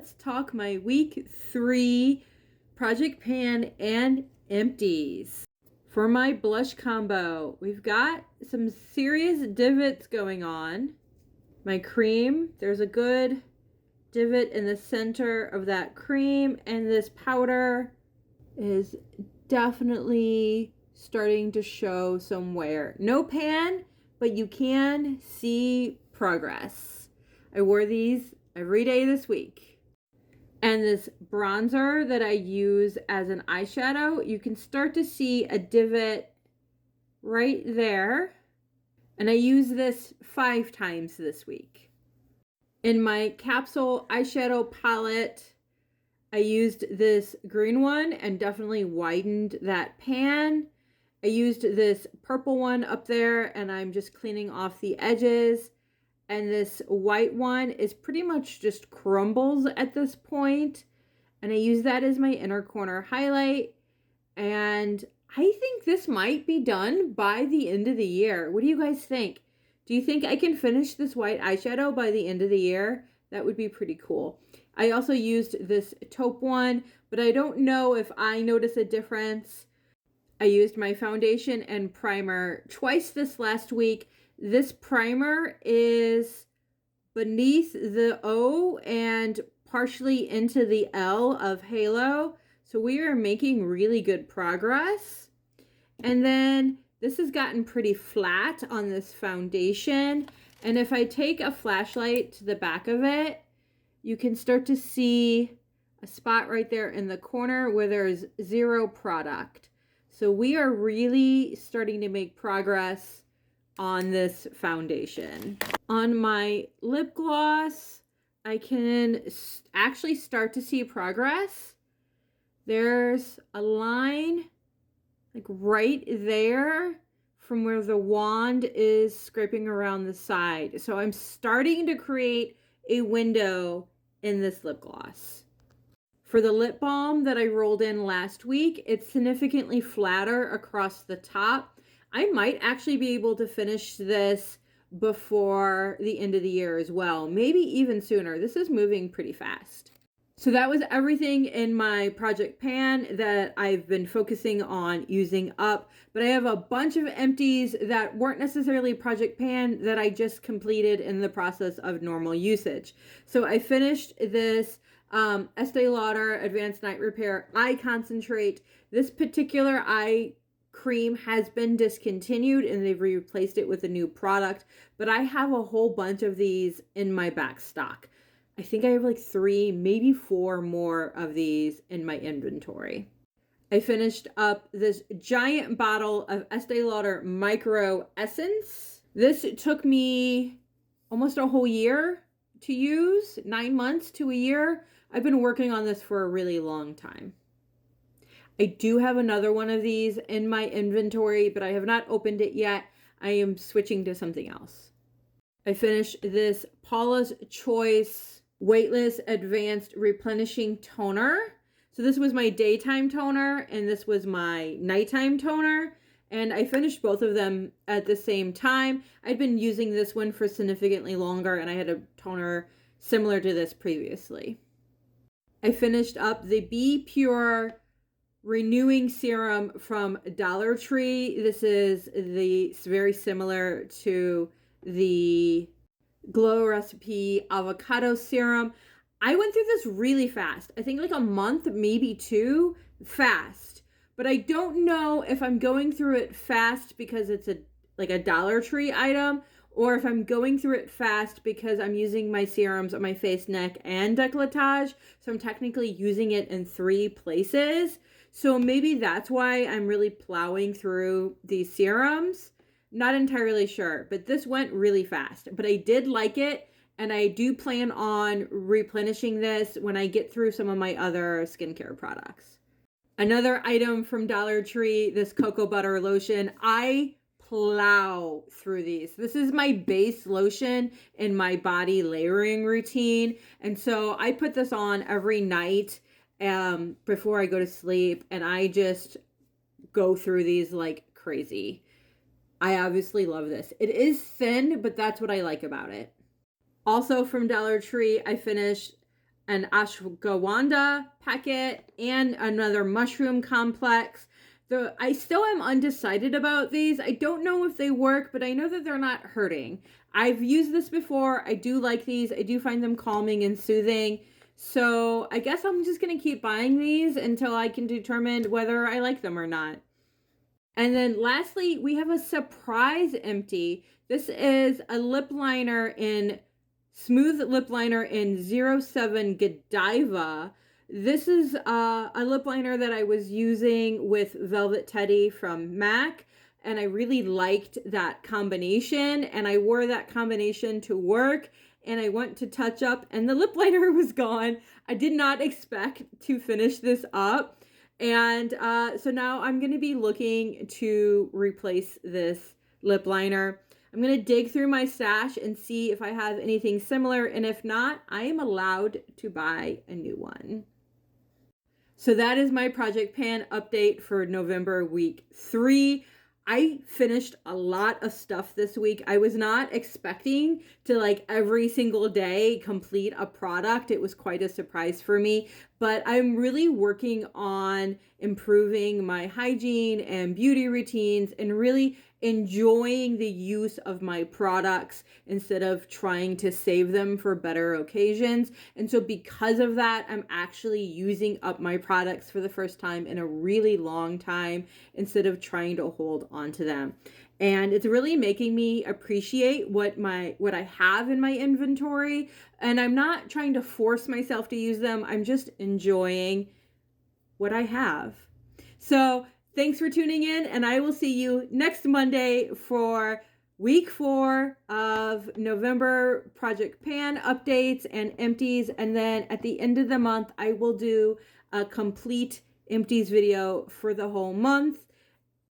Let's talk my week 3 project pan and empties. For my blush combo, we've got some serious divots going on. My cream, there's a good divot in the center of that cream, and this powder is definitely starting to show some wear. No pan, but you can see progress. I wore these every day this week. And this bronzer that I use as an eyeshadow, you can start to see a divot right there. And I use this 5 times this week. In my capsule eyeshadow palette, I used this green one and definitely widened that pan. I used this purple one up there and I'm just cleaning off the edges. And this white one is pretty much just crumbles at this point. And I use that as my inner corner highlight. And I think this might be done by the end of the year. What do you guys think? Do you think I can finish this white eyeshadow by the end of the year? That would be pretty cool. I also used this taupe one, but I don't know if I notice a difference. I used my foundation and primer twice this last week. This primer is beneath the O and partially into the L of Halo. So we are making really good progress. And then this has gotten pretty flat on this foundation. And if I take a flashlight to the back of it, you can start to see a spot right there in the corner where there's zero product. So we are really starting to make progress on this foundation. On my lip gloss, I can actually start to see progress. There's a line like right there from where the wand is scraping around the side. So I'm starting to create a window in this lip gloss. For the lip balm that I rolled in last week, it's significantly flatter across the top. I might actually be able to finish this before the end of the year as well, maybe even sooner. This is moving pretty fast. So that was everything in my project pan that I've been focusing on using up, but I have a bunch of empties that weren't necessarily project pan that I just completed in the process of normal usage. So I finished this Estee Lauder Advanced Night Repair Eye Concentrate. This particular eye cream has been discontinued and they've replaced it with a new product, but I have a whole bunch of these in my back stock. I think I have like 3, maybe 4 more of these in my inventory. I finished up this giant bottle of Estee Lauder Micro Essence. This took me almost a whole year to use, 9 months to a year. I've been working on this for a really long time. I do have another one of these in my inventory, but I have not opened it yet. I am switching to something else. I finished this Paula's Choice Weightless Advanced Replenishing Toner. So this was my daytime toner and this was my nighttime toner. And I finished both of them at the same time. I'd been using this one for significantly longer and I had a toner similar to this previously. I finished up the Be Pure Renewing Serum from Dollar Tree. This is very similar to the Glow Recipe Avocado Serum. I went through this really fast. I think like a month, maybe 2, fast. But I don't know if I'm going through it fast because it's a Dollar Tree item, or if I'm going through it fast because I'm using my serums on my face, neck, and décolletage. So I'm technically using it in 3 places. So maybe that's why I'm really plowing through these serums. Not entirely sure, but this went really fast. But I did like it, and I do plan on replenishing this when I get through some of my other skincare products. Another item from Dollar Tree, this cocoa butter lotion. I plow through these. This is my base lotion in my body layering routine. And so I put this on every night before I go to sleep, and I just go through these like crazy. I obviously love this. It is thin, but that's what I like about it. Also from Dollar Tree, I finished an ashwagandha packet, and another mushroom complex. I still am undecided about these. I don't know if they work, but I know that they're not hurting. I've used this before. I do like these. I do find them calming and soothing. So I guess I'm just going to keep buying these until I can determine whether I like them or not. And then lastly, we have a surprise empty. This is a lip liner in smooth lip liner in 07 Godiva. This is a lip liner that I was using with Velvet Teddy from MAC, and I really liked that combination, and I wore that combination to work, and I went to touch up, and the lip liner was gone. I did not expect to finish this up, and so now I'm going to be looking to replace this lip liner. I'm going to dig through my stash and see if I have anything similar, and if not, I am allowed to buy a new one. So that is my Project Pan update for November week 3. I finished a lot of stuff this week. I was not expecting to like every single day complete a product. It was quite a surprise for me, but I'm really working on improving my hygiene and beauty routines and really enjoying the use of my products instead of trying to save them for better occasions. And so because of that, I'm actually using up my products for the first time in a really long time instead of trying to hold on to them. And it's really making me appreciate what I have in my inventory, and I'm not trying to force myself to use them. I'm just enjoying what I have. So thanks for tuning in, and I will see you next Monday for week 4 of November Project Pan updates and empties. And then at the end of the month, I will do a complete empties video for the whole month.